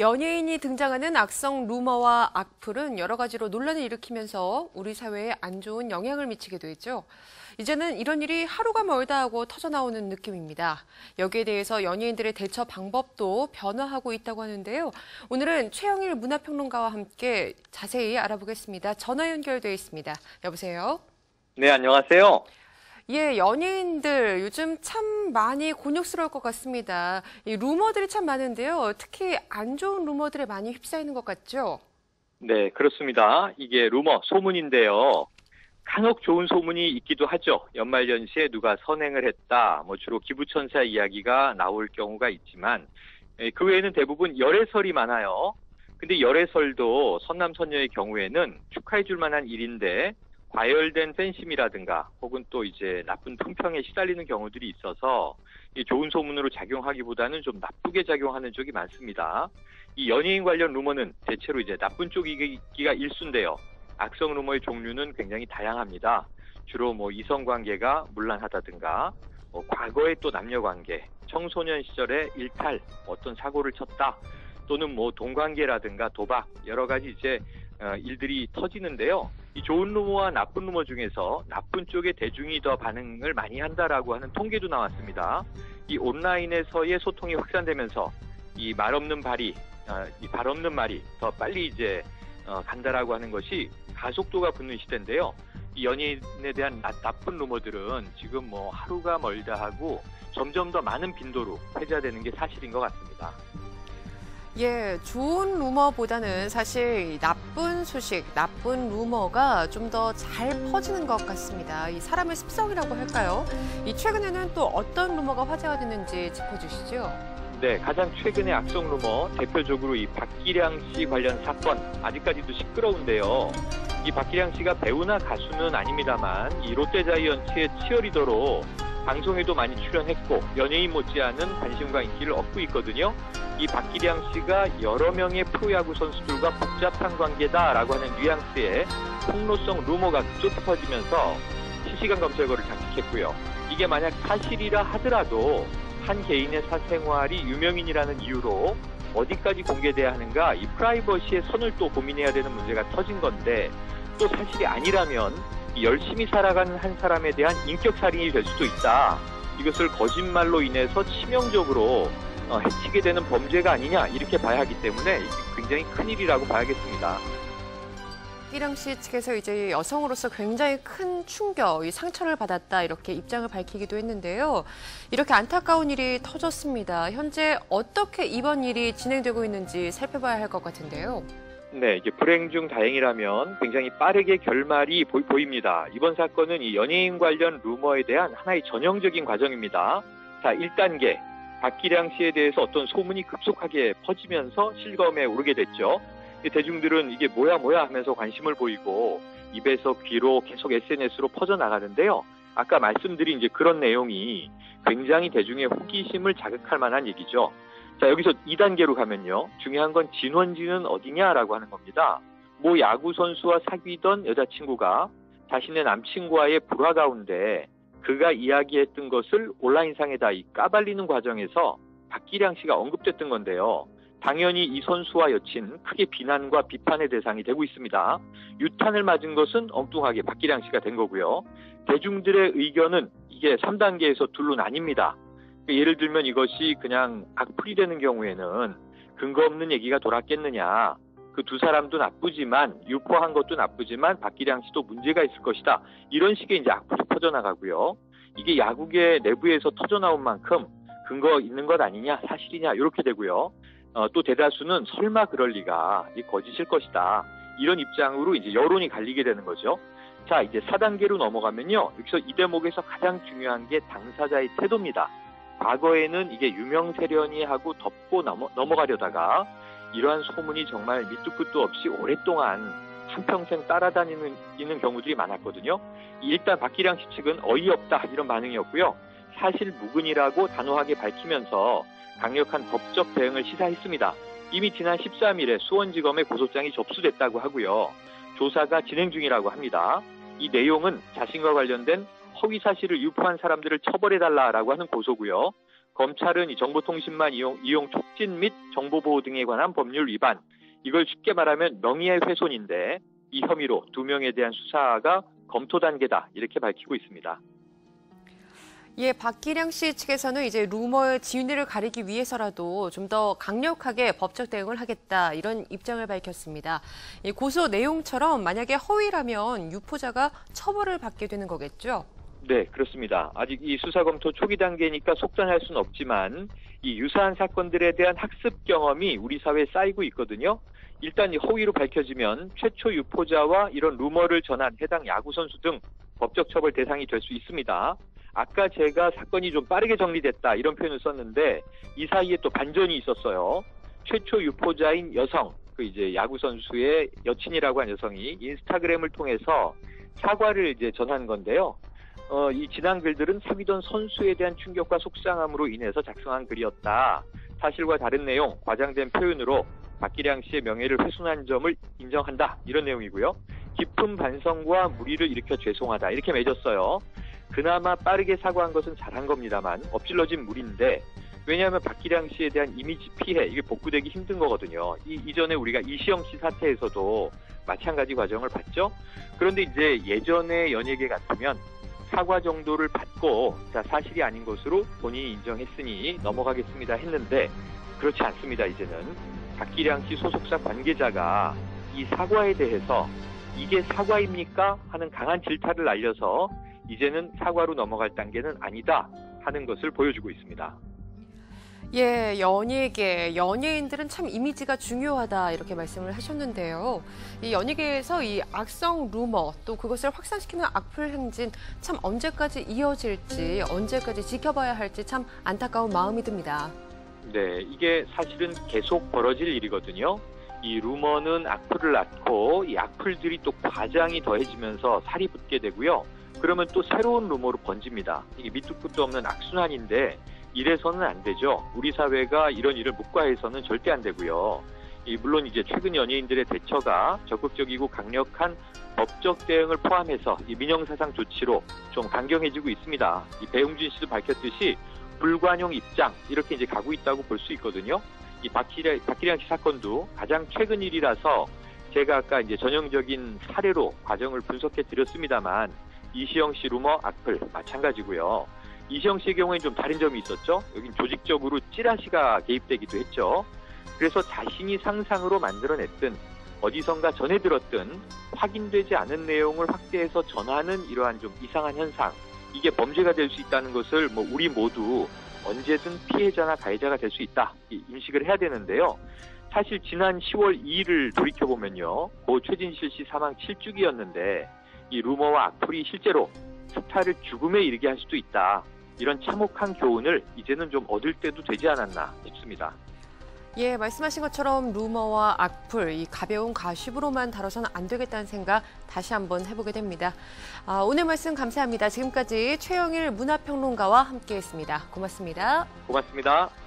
연예인이 등장하는 악성 루머와 악플은 여러 가지로 논란을 일으키면서 우리 사회에 안 좋은 영향을 미치기도 했죠. 이제는 이런 일이 하루가 멀다 하고 터져나오는 느낌입니다. 여기에 대해서 연예인들의 대처 방법도 변화하고 있다고 하는데요. 오늘은 최영일 문화평론가와 함께 자세히 알아보겠습니다. 전화 연결돼 있습니다. 여보세요? 네, 안녕하세요. 예, 연예인들 요즘 참 많이 곤욕스러울 것 같습니다. 이 루머들이 참 많은데요. 특히 안 좋은 루머들에 많이 휩싸이는 것 같죠? 네, 그렇습니다. 이게 루머, 소문인데요. 간혹 좋은 소문이 있기도 하죠. 연말연시에 누가 선행을 했다, 주로 기부천사 이야기가 나올 경우가 있지만, 그 외에는 대부분 열애설이 많아요. 근데 열애설도 선남선녀의 경우에는 축하해줄 만한 일인데, 과열된 팬심이라든가 혹은 또 이제 나쁜 풍평에 시달리는 경우들이 있어서 이 좋은 소문으로 작용하기보다는 좀 나쁘게 작용하는 쪽이 많습니다. 이 연예인 관련 루머는 대체로 이제 나쁜 쪽이기가 일수인데요. 악성 루머의 종류는 굉장히 다양합니다. 주로 이성관계가 문란하다든가 과거의 또 남녀관계, 청소년 시절에 일탈, 어떤 사고를 쳤다 또는 동관계라든가 도박 여러 가지 이제 일들이 터지는데요. 이 좋은 루머와 나쁜 루머 중에서 나쁜 쪽의 대중이 더 반응을 많이 한다라고 하는 통계도 나왔습니다. 이 온라인에서의 소통이 확산되면서 이 말 없는 말이 더 빨리 이제 간다라고 하는 것이 가속도가 붙는 시대인데요. 이 연예인에 대한 나쁜 루머들은 지금 하루가 멀다 하고 점점 더 많은 빈도로 회자되는 게 사실인 것 같습니다. 예, 좋은 루머보다는 사실 나쁜 소식, 나쁜 루머가 좀 더 잘 퍼지는 것 같습니다. 이 사람의 습성이라고 할까요? 이 최근에는 또 어떤 루머가 화제가 됐는지 짚어주시죠. 네, 가장 최근의 악성 루머, 대표적으로 이 박기량 씨 관련 사건, 아직까지도 시끄러운데요. 이 박기량 씨가 배우나 가수는 아닙니다만 이 롯데자이언츠의 치어리더로 방송에도 많이 출연했고 연예인 못지않은 관심과 인기를 얻고 있거든요. 이 박기량 씨가 여러 명의 프로야구 선수들과 복잡한 관계다라고 하는 뉘앙스의 폭로성 루머가 급속히 퍼지면서 실시간 검색어를 장식했고요. 이게 만약 사실이라 하더라도 한 개인의 사생활이 유명인이라는 이유로 어디까지 공개돼야 하는가, 이 프라이버시의 선을 또 고민해야 되는 문제가 터진 건데, 또 사실이 아니라면 열심히 살아가는 한 사람에 대한 인격살인이 될 수도 있다. 이것을 거짓말로 인해서 치명적으로 해치게 되는 범죄가 아니냐, 이렇게 봐야 하기 때문에 굉장히 큰일이라고 봐야겠습니다. 박기량 씨 측에서 이제 여성으로서 굉장히 큰 충격, 이 상처를 받았다 이렇게 입장을 밝히기도 했는데요. 이렇게 안타까운 일이 터졌습니다. 현재 어떻게 이번 일이 진행되고 있는지 살펴봐야 할 것 같은데요. 네, 이게 불행 중 다행이라면 굉장히 빠르게 결말이 보입니다. 이번 사건은 이 연예인 관련 루머에 대한 하나의 전형적인 과정입니다. 자, 1단계. 박기량 씨에 대해서 어떤 소문이 급속하게 퍼지면서 실검에 오르게 됐죠. 대중들은 이게 뭐야 하면서 관심을 보이고 입에서 귀로 계속 SNS로 퍼져나가는데요. 아까 말씀드린 이제 그런 내용이 굉장히 대중의 호기심을 자극할 만한 얘기죠. 자, 여기서 2단계로 가면요. 중요한 건 진원지는 어디냐라고 하는 겁니다. 야구 선수와 사귀던 여자친구가 자신의 남친과의 불화 가운데 그가 이야기했던 것을 온라인상에다 까발리는 과정에서 박기량 씨가 언급됐던 건데요. 당연히 이 선수와 여친 크게 비난과 비판의 대상이 되고 있습니다. 유탄을 맞은 것은 엉뚱하게 박기량 씨가 된 거고요. 대중들의 의견은 이게 3단계에서 둘로 나뉩니다. 예를 들면 이것이 그냥 악플이 되는 경우에는 근거 없는 얘기가 돌았겠느냐. 그 두 사람도 나쁘지만, 유포한 것도 나쁘지만 박기량 씨도 문제가 있을 것이다. 이런 식의 이제 악플이 퍼져나가고요. 이게 야구계 내부에서 터져나온 만큼 근거 있는 것 아니냐, 사실이냐, 이렇게 되고요. 또 대다수는 설마 그럴 리가, 이 거짓일 것이다. 이런 입장으로 이제 여론이 갈리게 되는 거죠. 자, 이제 4단계로 넘어가면요. 여기서 이 대목에서 가장 중요한 게 당사자의 태도입니다. 과거에는 이게 유명세련이 하고 덮고 넘어가려다가 이러한 소문이 정말 밑도 끝도 없이 오랫동안 한평생 따라다니는 경우들이 많았거든요. 일단 박기량 씨 측은 어이없다 이런 반응이었고요. 사실 무근이라고 단호하게 밝히면서 강력한 법적 대응을 시사했습니다. 이미 지난 13일에 수원지검에 고소장이 접수됐다고 하고요. 조사가 진행 중이라고 합니다. 이 내용은 자신과 관련된 허위 사실을 유포한 사람들을 처벌해달라라고 하는 고소고요. 검찰은 이 정보통신망 이용 촉진 및 정보보호 등에 관한 법률 위반, 이걸 쉽게 말하면 명예훼손인데 이 혐의로 2명에 대한 수사가 검토 단계다 이렇게 밝히고 있습니다. 예, 박기량 씨 측에서는 이제 루머의 진위를 가리기 위해서라도 좀 더 강력하게 법적 대응을 하겠다 이런 입장을 밝혔습니다. 이 고소 내용처럼 만약에 허위라면 유포자가 처벌을 받게 되는 거겠죠? 네, 그렇습니다. 아직 이 수사 검토 초기 단계니까 속단할 수는 없지만 이 유사한 사건들에 대한 학습 경험이 우리 사회에 쌓이고 있거든요. 일단 이 허위로 밝혀지면 최초 유포자와 이런 루머를 전한 해당 야구 선수 등 법적 처벌 대상이 될 수 있습니다. 아까 제가 사건이 좀 빠르게 정리됐다 이런 표현을 썼는데 이 사이에 또 반전이 있었어요. 최초 유포자인 여성, 그 이제 야구 선수의 여친이라고 한 여성이 인스타그램을 통해서 사과를 이제 전한 건데요. 이 지난 글들은 사귀던 선수에 대한 충격과 속상함으로 인해서 작성한 글이었다. 사실과 다른 내용, 과장된 표현으로 박기량 씨의 명예를 훼손한 점을 인정한다. 이런 내용이고요. 깊은 반성과 무리를 일으켜 죄송하다. 이렇게 맺었어요. 그나마 빠르게 사과한 것은 잘한 겁니다만 엎질러진 무리인데 왜냐하면 박기량 씨에 대한 이미지 피해, 이게 복구되기 힘든 거거든요. 이전에 우리가 이시영 씨 사태에서도 마찬가지 과정을 봤죠. 그런데 이제 예전의 연예계 같으면 사과 정도를 받고 자, 사실이 아닌 것으로 본인이 인정했으니 넘어가겠습니다 했는데 그렇지 않습니다. 이제는 박기량 씨 소속사 관계자가 이 사과에 대해서 이게 사과입니까? 하는 강한 질타를 날려서 이제는 사과로 넘어갈 단계는 아니다 하는 것을 보여주고 있습니다. 예, 연예계, 연예인들은 참 이미지가 중요하다 이렇게 말씀을 하셨는데요. 이 연예계에서 이 악성 루머 또 그것을 확산시키는 악플 행진 참 언제까지 이어질지 언제까지 지켜봐야 할지 참 안타까운 마음이 듭니다. 네, 이게 사실은 계속 벌어질 일이거든요. 이 루머는 악플을 낳고 이 악플들이 또 과장이 더해지면서 살이 붙게 되고요. 그러면 또 새로운 루머로 번집니다. 이게 밑도 끝도 없는 악순환인데 이래서는 안 되죠. 우리 사회가 이런 일을 묵과해서는 절대 안 되고요. 물론 이제 최근 연예인들의 대처가 적극적이고 강력한 법적 대응을 포함해서 이 민형사상 조치로 좀 강경해지고 있습니다. 이 배용준 씨도 밝혔듯이 불관용 입장 이렇게 이제 가고 있다고 볼 수 있거든요. 이 박기량 씨 사건도 가장 최근 일이라서 제가 아까 이제 전형적인 사례로 과정을 분석해 드렸습니다만 이시영 씨 루머 악플 마찬가지고요. 이시영 씨의 경우에는 좀 다른 점이 있었죠. 여긴 조직적으로 찌라시가 개입되기도 했죠. 그래서 자신이 상상으로 만들어냈든 어디선가 전해 들었든 확인되지 않은 내용을 확대해서 전하는 이러한 좀 이상한 현상. 이게 범죄가 될 수 있다는 것을 우리 모두 언제든 피해자나 가해자가 될 수 있다. 인식을 해야 되는데요. 사실 지난 10월 2일을 돌이켜보면요. 고 최진실 씨 사망 7주기였는데 이 루머와 악플이 실제로 스타를 죽음에 이르게 할 수도 있다. 이런 참혹한 교훈을 이제는 좀 얻을 때도 되지 않았나 싶습니다. 예, 말씀하신 것처럼 루머와 악플, 이 가벼운 가십으로만 다뤄서는 안 되겠다는 생각 다시 한번 해보게 됩니다. 오늘 말씀 감사합니다. 지금까지 최영일 문화평론가와 함께했습니다. 고맙습니다. 고맙습니다.